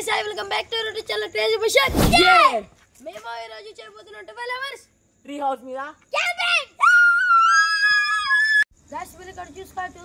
My Sai welcome back to YouTube channel crazy Bashar. మేము ఈ రోజు చేయబోతున్నాం 12 అవర్స్ ట్రీ హౌస్ మీద క్యాంపింగ్. గాయ్స్ మీరు ఇక్కడ చూసుకోవచ్చు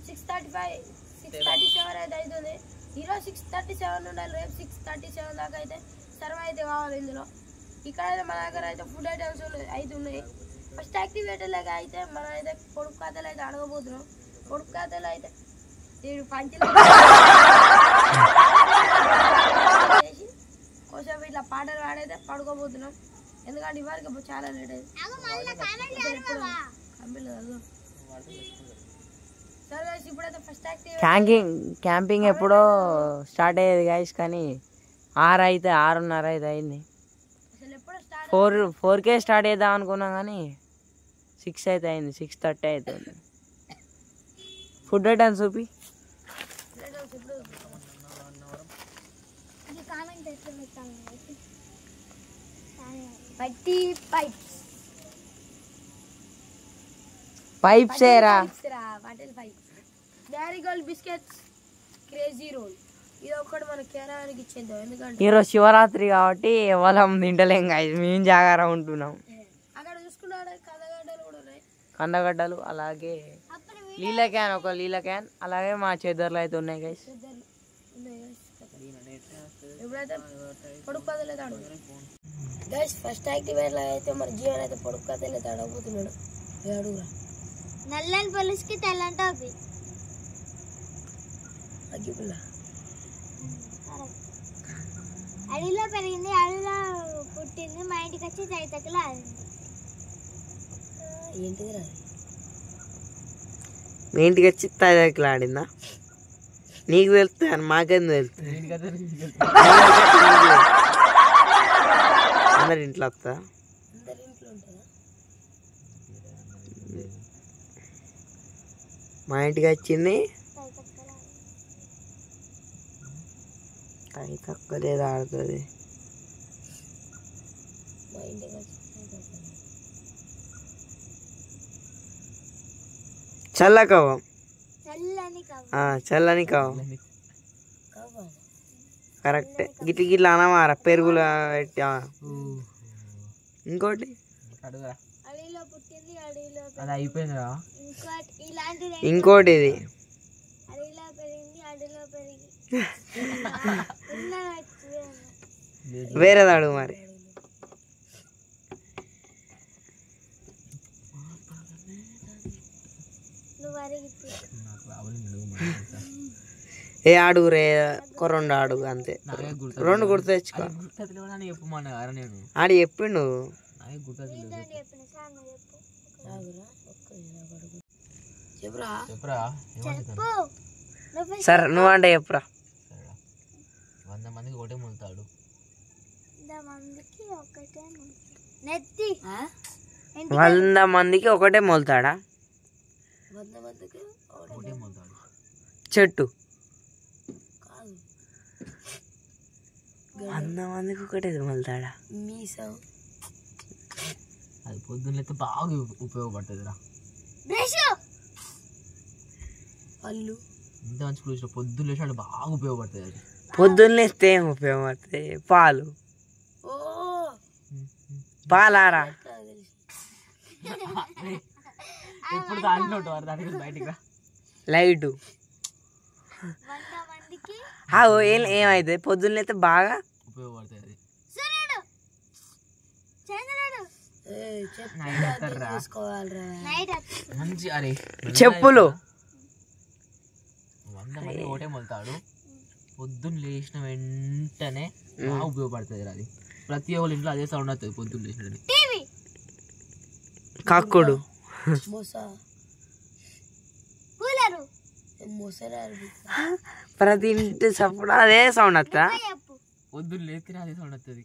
6:37 అయితే అవుతుంది. ఈరోజు 6:37 ఉండాలి, రేపు 6:37 దాకా అయితే సర్వ్ అయితే కావాలి. ఇందులో ఇక్కడ అయితే మన దగ్గర అయితే ఫుడ్ ఐటమ్స్ అయితే ఉన్నాయి. ఫస్ట్ యాక్టివేటర్ లాగా అయితే మనం అయితే పొడుపు కథలు అయితే అడగబోతున్నాం. పొడుపు కథలు అయితే నేను పంచులు కొంచెం ఇట్లా పాటలు పాడైతే పడుకోబోతున్నాం. ఎందుకంటే ఇవాళకి చాలా లేట్ అయింది. ఇప్పుడైతే ఫస్ట్ క్యాంపింగ్ ఎప్పుడో స్టార్ట్ అయ్యేది గైస్, కానీ 6:30 అయితే అయింది. 4కే స్టార్ట్ చేద్దాం అనుకున్నాం కానీ 6 అయితే అయింది, 6:30 అవుతుంది. ఫుడ్ ఐటమ్ చూపి. పైప్స్ ఏరా, మ్యారీగోల్డ్ బిస్కెట్స్, క్రేజీ రోల్. ఇది ఒక్కటి మన కేరానికి ఇచ్చేద్దాం, ఎందుకంటే ఈరోజు శివరాత్రి కాబట్టి ఎవరం తింటలేం గాయస్, మేము జాగారం ఉంటున్నాం. అక్కడ చూసుకున్నాడు కందగడ్డలు కూడా ఉన్నాయి, కందగడ్డలు, అలాగే లీలా క్యాన్, ఒక లీలా క్యాన్, అలాగే మా చేద్దర్లు అయితే ఉన్నాయి గైస్. ఎప్పుడైతే పొడుపు కథలు అయితే అడుగు గైస్. ఫస్ట్ యాక్టివేట్ అయితే మన జీవన్ అయితే పొడుపు కథలు అయితే అడగబోతున్నాడు. అడుగురా. నల్లని పొలిస్కి తెల్లని టోపీ. అగ్గిపుల్ల. అడవిలో పెరిగింది, అడవిలో పుట్టింది, మా ఇంటికి వచ్చి చైతకులు ఆడింది. ఏంటిది రా? మీ ఇంటికి వచ్చి తైదకులు ఆడిందా? నీకు తెలుస్తుంది అని మాకెందుకు తెలుస్తుంది? అందరి ఇంట్లో వస్తా. అందరి ఇంట్లో ఉంటుందా? మా ఇంటికి వచ్చింది తక్కువలేదు ఆడుతుంది. మా ఇంటికి వచ్చి చల్లకవ్వం, చల్లని చల్లని కవ్వం కరెక్ట్. గిట్ల గిట్ల అనమారా పెరుగులు పెట్టి. ఇంకోటి అడవిలో పుట్టింది, అడవిలో అది అయిపోయిందిరా. ఇలాంటిది ఇంకోటి ఇది అడవిలో పెరిగింది, అడవిలో పెరిగి వేరేది అడుగు మరి. ఏ అడుగు రే, ఒక 2 అడుగు అంతే. 2 గుర్తు తెచ్చుకో. ఆడు చెప్పిండు. సరే నువ్వంటే చెప్పురా. 100 మందికి ఒకటే మొలుతాడు. 100 మందికి ఒకటే మొలుతాడా? 100 మందికి ఒకటే మొలుతాడు. చెట్టు 100 మందికి ఒకటే మొలుతాడా? మీసం. అది పొద్దున్నైతే బాగా ఉపయోగపడుతుంది రా. పళ్ళు ఇంత మంచి క్లూస్. పొద్దున్న లేచి బాగా ఉపయోగపడుతుంది అది. పొద్దున్న లేస్తే ఏం ఉపయోగపడుతుంది? పాలు. పాలారా? ఎప్పుడు దాంట్లో ఉంటారు, దానికి బయటికి రా. లైటు. ఏమైతుంది పొద్దున్న లేస్తే బాగా ఉపయోగపడుతుంది అది. మంచి అరే చెప్పులు. 100 మంది ఒకటే మొలుతాడు. పొద్దున్న లేచిన వెంటనే బాగా ఉపయోగపడుతుంది అది. ప్రతి ఒక్కరి ఇంట్లో అదే సౌండ్ అవుతుంది పొద్దున్న లేచిన. కక్కుడు. ప్రతి ఇంటి సప్పుడు అదే సౌండ్ వస్తా. పొద్దున్న లేస్తేనే అదే సౌండ్ వస్తుంది.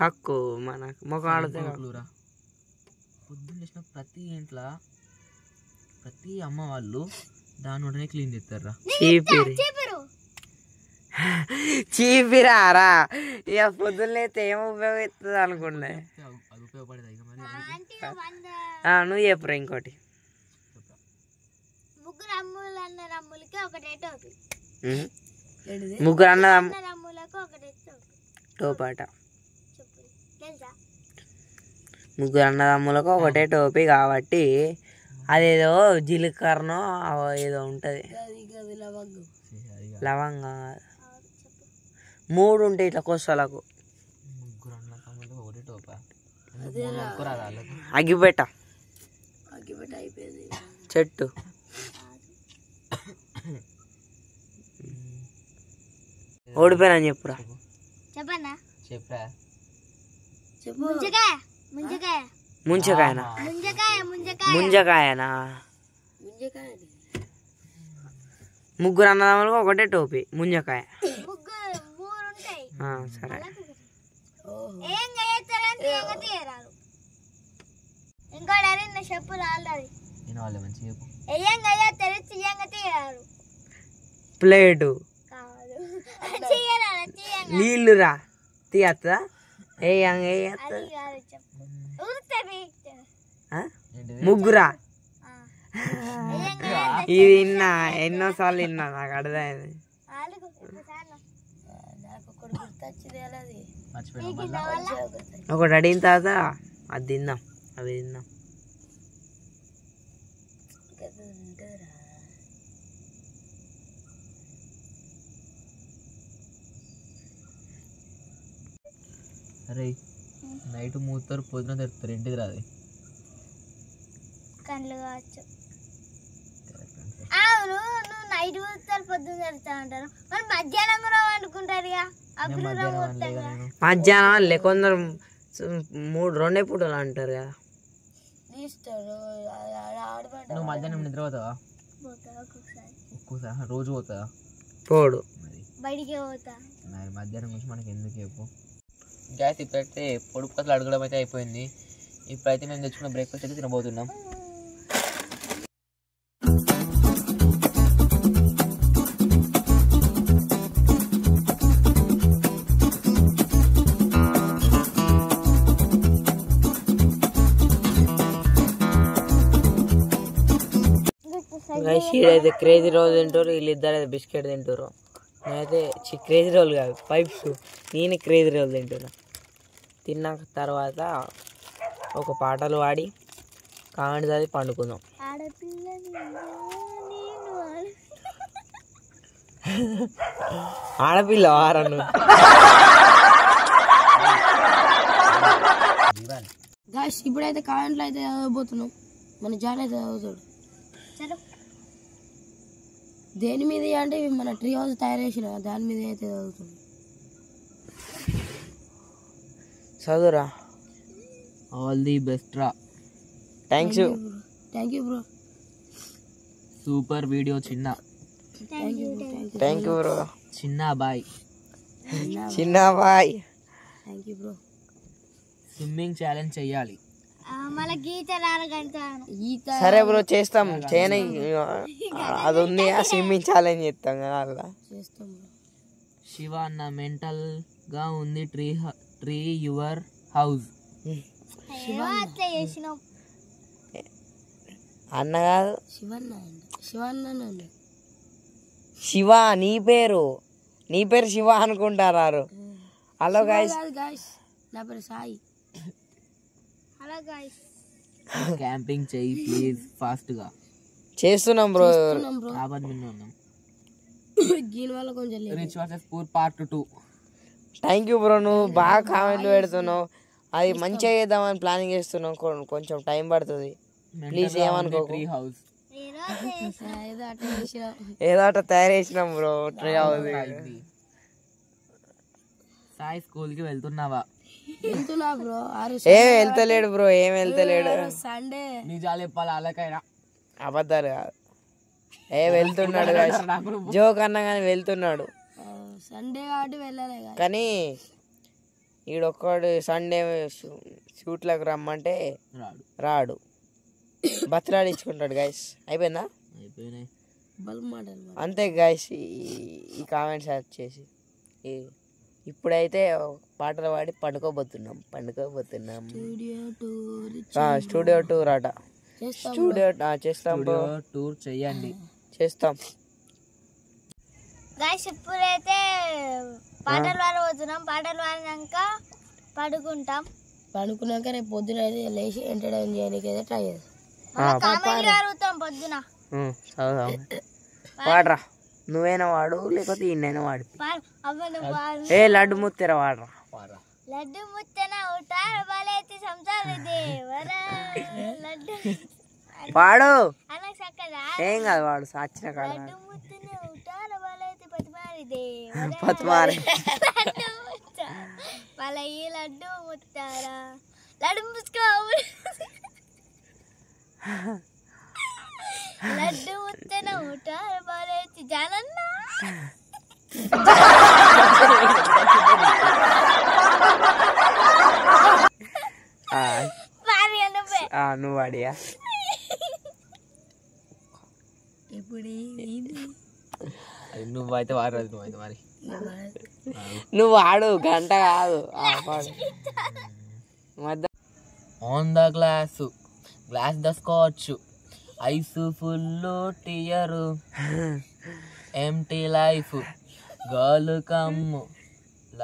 కక్కు మన ముఖం ఆడితే పొద్దున్న లేచిన ప్రతి ఇంట్లో ప్రతి అమ్మ వాళ్ళు దాని వెంటనే క్లీన్ చేస్తారా. చీపిరారా? ఇక పొద్దున్న లేస్తే ఏం ఉపయోగిస్తుంది అనుకున్నా. అది ఉపయోగపడేది. నువ్వు చెప్పురా ఇంకోటి. ముగ్గురు అమ్ములకి ఒకటే టోపీ. ముగ్గురు అన్నదమ్ములకు టోపాట. చెప్పు తెలుసా? ముగ్గురు అన్నదమ్ములకు ఒకటే టోపీ కాబట్టి అదేదో జీలకర్రనో ఏదో ఉంటుంది, లవంగా. చెప్పు 3 ఉంటాయి ఇట్లా కొసలకు. ముగ్గురు అన్న తమ్ముడు ఒకటి టోపా. అగ్గిపెట్ట అయిపోయింది. చెట్టు. ఓడిపోయినా చెప్పురా. చెప్పన్నా చెప్పరా చెప్పు. ముంజకాయ ముంజకాయ ముంచకాయనా? ముంజకాయ ముంజకాయ ముంజకాయనా? ముంజకాయ ముగ్గురు అన్నదమ్ములకు ఒకటే టోపీ ముంజకాయ. ముగ్గురు 3 ఉంటాయి. సరే. ఏం చేస్తారని తీయరారు. ఇంకోటి అడిగిన చెప్పు రాలేదు. నేను వాళ్ళే మంచిగా చెప్పు. ఏం చేస్తారు తీయరారు. ప్లేటు. కాదు తీయరారు తీయంగా. నీళ్ళురా తీయత్తా? అది కాదు చెప్పు. ఊరుతుంది. ముగ్గురా? ఏం ఇది విన్నా, ఎన్నోసార్లు విన్నా, నాకు అర్థమైంది. నాలుగు ఒకసారి నాకు ఒకటి గుర్తొచ్చింది అది. మర్చిపోయినా మళ్ళా. ఒకటి అడిగిన తర్వాత అది తిందాం, అవి తిందాం. అరే నైట్ మూతారు, పొద్దున తెరుతారు, ఇంటికి రాదు. కళ్ళు కావచ్చు. అవును, నువ్వు నైట్ కూర్చొని పొద్దున్న తెరుతా అంటారు, మరి మధ్యాహ్నం కూడా వండుకుంటారు ఇక. మధ్యాహ్నం కొందరు 2 పూటలు అంటారు కదా. తీస్తాడు ఆడబడ్డ. నువ్వు మధ్యాహ్నం నిద్ర పోతావా? పోతా ఒక్కొక్కసారి. ఒక్కోసారి రోజు పోతావా? పోడు. మరి బయటికి పోతా. మరి మధ్యాహ్నం గురించి మనకి ఎందుకు చెప్పు. గ్యాస్ ఇప్పుడైతే పొడుపు కథలు అడగడం అయితే అయిపోయింది. ఇప్పుడైతే మేము తెచ్చుకున్న బ్రేక్ఫాస్ట్ అయితే తినబోతున్నాం. అయితే క్రేజీ రోల్ తింటారు, వీళ్ళిద్దరు అయితే బిస్కెట్ తింటారు. నేనైతే క్రేజీ రోల్ కాదు, పైప్స్. నేను క్రేజీ రోల్ తింటున్నా. తిన్నాక తర్వాత ఒక పాటలు పాడి కామెంట్స్ అది పండుకుందాం. ఆడపిల్ల వారను. గాయస్ ఇప్పుడైతే కామెంట్లు అయితే చదవబోతున్నాం. మన జాన్ అయితే చదువుతాడు. దేని మీద అంటే మన ట్రీ హౌస్ తయారు చేసిన దాని మీద అయితే చదువుతుంది. చదువురా. ఆల్ ది బెస్ట్ రా. Thank you bro. Super video చిన్న. Thank you bro. చిన్న బాయ్. చిన్న boy. Thank you bro. Swimming challenge చెయ్యాలి. మళ్ళీ గీత రారగంటాను. సరే బ్రో చేస్తాం. చేయని అది ఉంది, స్విమ్మింగ్ ఛాలెంజ్ చేస్తాం కదా అలా చేస్తాం. శివ అన్న మెంటల్ గా ఉంది ట్రీ యువర్ హౌస్. అట్లా చేసినాం. అన్న కాదు, శివన్న. శివ నీ పేరు శివ అనుకుంటారు. Hello guys. నా పేరు సాయి. Hello guys. క్యాంపింగ్ చెయ్యి ప్లీజ్ ఫాస్ట్ గా. చేస్తున్నాం బ్రో. దీని వల్ల కొంచెం rich versus poor part 2. Thank you bro. నువ్వు బాగా కామెంట్లు పెడుతున్నావు. అది మంచిగా చేద్దామని ప్లానింగ్ చేస్తున్నాం. కొంచెం టైం పడుతుంది. ప్లీజ్ ఏమనుకో. ట్రీ హౌస్ ఏదో అట్లా తయారు చేసినాం bro. Tree house. Sai school కి వెళ్తున్నావా? వెళ్తున్నా బ్రో. ఏం వెళ్తలేడు బ్రో, ఏం వెళ్తలేడు. సండే నిజాలు చెప్పాలి అలాకైనా. అబద్ధాలు కాదు. వెళ్తున్నాడు జోక్ అన్నా కానీ వెళ్తున్నాడు. సండే కాబట్టి వెళ్ళాలి కానీ ఈడొక్కడు సండే షూట్లకు రమ్మంటే రాడు. బతిలాడించుకుంటాడు గాయస్. అయిపోయిందా? అంతే గాయస్. ఈ కామెంట్స్ వచ్చేసి ఇప్పుడైతే పాటలు పాడి పండుకోబోతున్నాం. స్టూడియో టూర్ అట. చేస్తాం టూర్ చెయ్యండి. చేస్తాం. గాయ్స్ ఇప్పుడైతే పాటలు పాడబోతున్నాం. పాటలు పాడినాక పడుకుంటాం. పడుకున్నాక రేపు పొద్దున అయితే లేచి ఎంటర్టైన్ చేయడానికి అయితే ట్రై చేస్తాం. కామెంట్లు అడుగుతాం పొద్దున. వాడరా, నువ్వైనా వాడు లేకపోతే ఈయనైనా వాడు. ఏ లడ్డు ముత్తెర వాడరా. లడ్డు ముత్తన ఉటారు బలైతే సంసార దేవర లడ్డు వాడు అనకు చక్కదా ఏం కాదు, వాడు సాచిన కాడ లడ్డు ముత్తన ఉటారు బలైతే పతిమారి దేవర పత్మారి లడ్డు ముత్త బలై లడ్డు ముత్తారా లడ్డు ముసుకో లడ్డు ముత్తన ఉటారు బలైతే జానన్న నువ్వు వాడియా. నువ్వైతే వాడరాదు, నువ్వైతే మరి నువ్వు వాడు, గంట కాదు. On the glass the scotch ice full tear empty life girl come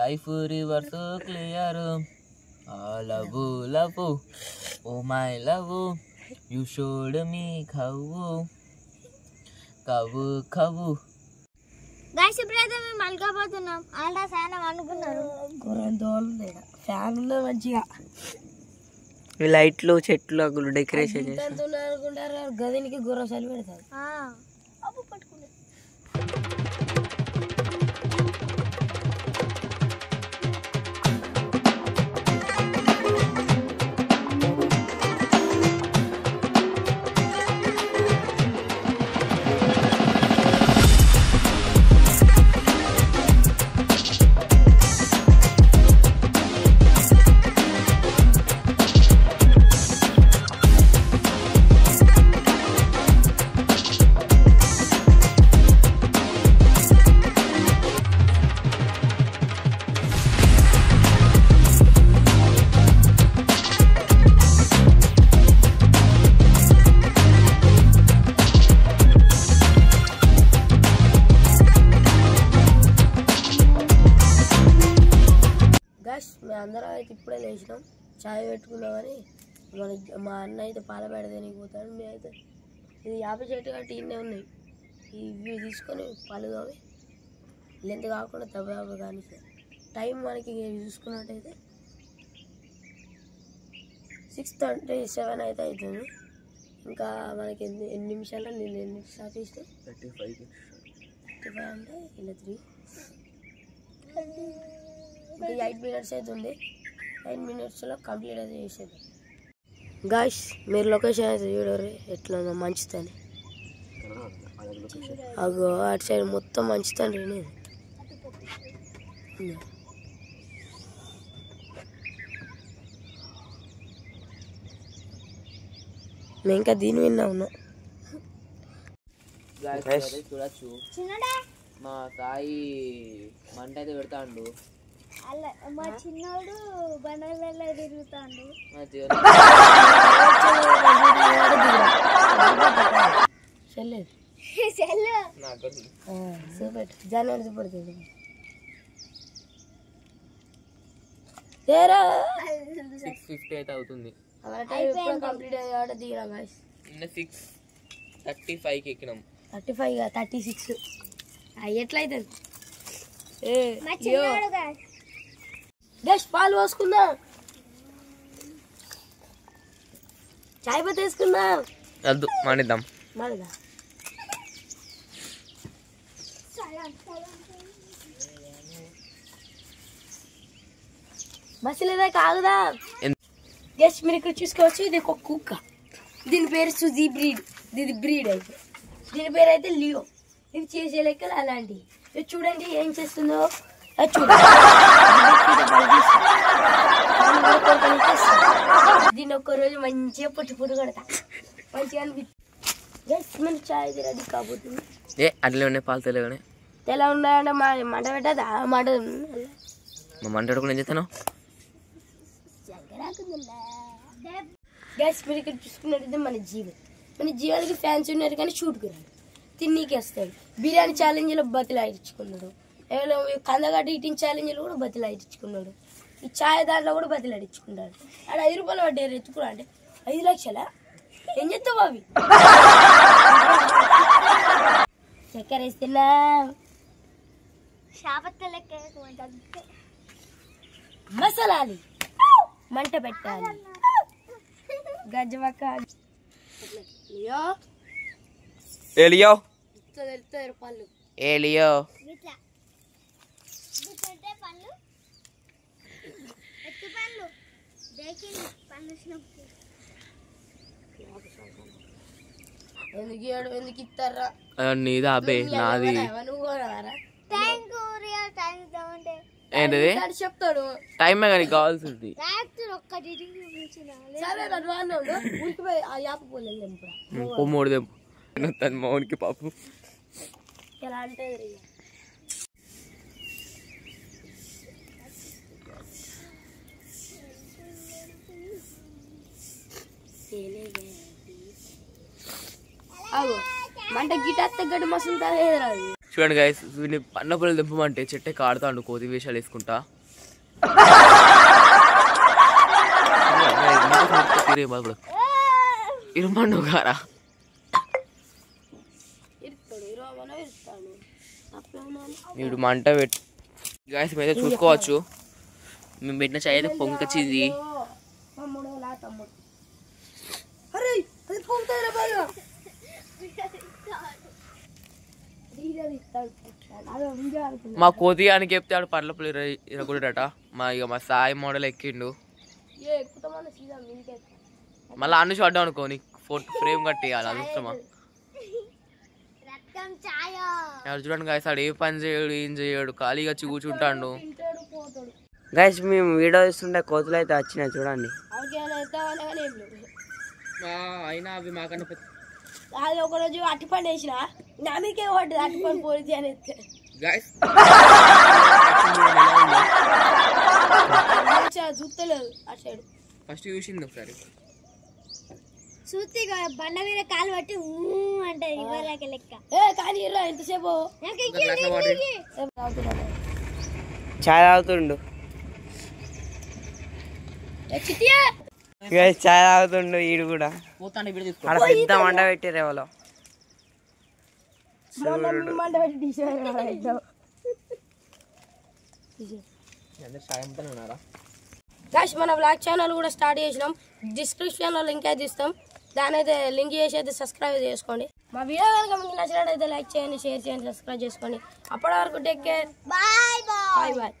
life rivers clear love love oh my love you showed me కవ్వు కవ్వు కవ్వు. గాయస్ ఇప్పుడైతే మేము మల్కపోతున్నాం. ఆల్డా ఫ్యాన్ అనుకున్నారు. ఫ్యాన్ ఉన్నది మంచిగా, లైట్లు చెట్లు డెకరేషన్ చేసి అనుకుంటారు. గదినికి గుర్రసాలు పెడతారు. మేము అందరం అయితే ఇప్పుడే లేచినాం, చాయ్ పెట్టుకున్నామని. మా అన్న అయితే పాల పెడదేనికి పోతాడు. మేమైతే ఇది యాభై చెట్టు కట్టి ఇన్నే ఉన్నాయి, ఇవి తీసుకొని పాలు కావి లెంత్ కాకుండా తవ్వ. కానీ టైం మనకి చూసుకున్నట్టయితే 6:37 అయితే అవుతుంది. ఇంకా మనకి ఎన్ని నిమిషాల్లో నేను ఎన్ని స్టార్ట్ చేస్తే 35 అంటే ఇలా 3 ఇంకా 8 minutes అవుతుంది. 8 minutesలో కంప్లీట్ అయితే చేసేది. గాయ్స్ మీరు లొకేషన్ అయితే చూడరు ఎట్లా ఉందో, మంచుతాను. అగో అటు సైడ్ మొత్తం మంచుతాను. మేము ఇంకా దీని విన్నా ఉన్నాం. చూడచ్చు మా సాయి మంట అయితే పెడతాండు. మా చిన్నోడు బండలలో తిరుగుతాడు. జనవరి చూపడుతుంది. 6:50 అయితే అవుతుంది. కంప్లీట్ అయ్యి దిగినా గాయ్స్. 6:35కి ఎక్కినాం. 35 36 ఎట్లయితుంది. పాలు పోసుకుందాం, చాయ్ పత్తి వేసుకుందాం. వద్దు మానేద్దాం. మానేదా మసలేదా కాగుదా. గెస్ట్ మీరు ఇక్కడ చూసుకోవచ్చు. ఇది ఒక కుక్క, దీని పేరు సుజీ బ్రీడ్. ఇది బ్రీడ్ అయితే, దీని పేరు అయితే లియో. ఇది చేసే లెక్కలు అలాంటివి. ఇది చూడండి ఏం చేస్తుందో, చూడండి. దీన్ని ఒక్కరోజు మంచిగా పుట్టు కొడతా, మంచిగా అనిపిస్తుంది. మన చాయ్ రెడీ కాబోతుంది. అట్లే ఉన్నాయి పాలు తెలియనే ఎలా ఉన్నాయంటే మా మంట పెట్టదా, మంట మంట పెట్టుకుని ఏం చేస్తాను. గ్యాస్ మీరు ఇక్కడ చూసుకున్నట్టయితే మన జీవాలకి ఫ్యాన్స్ ఉన్నారు కానీ షూట్కి రాడు, తిన్నీకి వస్తాడు. బిర్యానీ ఛాలెంజ్లో బతులాయించుకున్నాడు. కందగడ్డ ఈటింగ్ ఛాలెంజ్లు కూడా బతిలాడించుకున్నాడు. ఈ ఛాయ్ దాంట్లో కూడా బతిలాడించుకున్నాడు. ఆడ 5 రూపాయలు పడ్డారు ఎత్తుకున్నా అంటే 5 లక్షలా ఏం చెప్తావు అవి చక్కెర వేస్తున్నా మసాలాలి మంట పెట్టాలి గజ్జవక్క ఏలియో పళ్ళు ఏలియో ఎందుకు ఇస్తారా నీదా అబ్బే నాది నువ్వు ఏంటిది చెప్తాడు టైమే కానీ కావాల్సింది సరే ఉరికిపోయి ఆ యాప పూలు మూడు దెంపు తన మౌనికి పాపం ఎలా అంటే మంట గిటార్ తగ్గట్టు మసులు రాదు. చూడండి గైస్ వీడిని పన్నపల్లి దింపమంటే చెట్టే కాడుతాడు కోతి వేషాలు వేసుకుంటా. ఇరుమండు గారా వీడు మంట పెట్టి గాయస్ మీద చూసుకోవచ్చు. మేము పెట్టిన చాయ్ అయితే పొంగొచ్చింది. మా కోతి అని చెప్తే ఆడు పర్లపల్లి ఇరగొడట. మా సాయి మోడల్ ఎక్కిండు. మళ్ళీ అన్ని చూడ్డాం అనుకో నీకు ఫోటో ఫ్రేమ్ కట్టేయాలి. అది అవసరమా? చూడండి గాయస్ ఆడు ఏ పని చేయడు ఏం చేయడు ఖాళీగా కూర్చుంటాడు. గైస్ మేము వీడియో ఇస్తుంటే కోతులు అయితే వచ్చినాయి చూడండి. అయినా అవి మాకన్నా అది ఒకరోజు అట్టిపండు వేసిన నామికే పడ్డది అట్టిపండు పోలీసు అని చూస్తలేదు అటు సైడ్. ఫస్ట్ చూసింది ఒకసారి చూస్తే బండ మీద కాలు పట్టి అంటే ఇవ్వలేక లెక్క. కానీ ఇర్రా ఎంతసేపు చాయ్ తాగుతుండు. చాయ్ తాగుతుండు ఈడు కూడా. పెద్ద మంట పెట్టిరు ఎవరో. మన బ్లాగ్ ఛానల్ కూడా స్టార్ట్ చేసినాం. డిస్క్రిప్షన్ లో లింక్ అయితే ఇస్తాం. దాని అయితే లింక్ చేసి అయితే సబ్స్క్రైబ్ చేసుకోండి. మా వీడియో కనుక మీకు నచ్చినట్టయితే లైక్ చేయండి, షేర్ చేయండి, సబ్స్క్రైబ్ చేసుకోండి. అప్పటి వరకు టేక్ కేర్. Bye bye.